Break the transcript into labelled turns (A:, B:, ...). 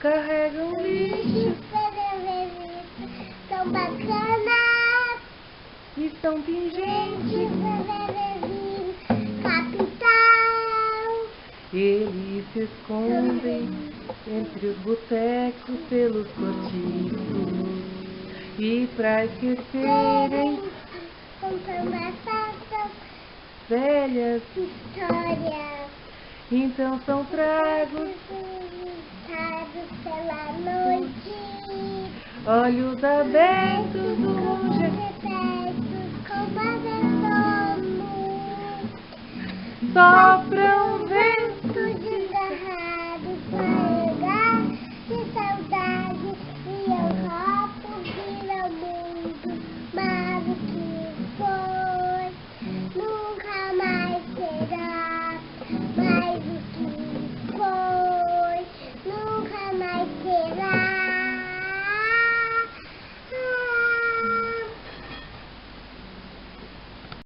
A: carregam lixo,
B: são bacanas,
A: e são pingentes.
B: Capital,
A: Eles se escondem entre os botecos pelos cortiços, e pra esquecerem
B: contando essas
A: velhas,
B: histórias,
A: então são tragos,
B: visitados pela noite,
A: olhos abertos do
B: repletos com balançamos,
A: sopram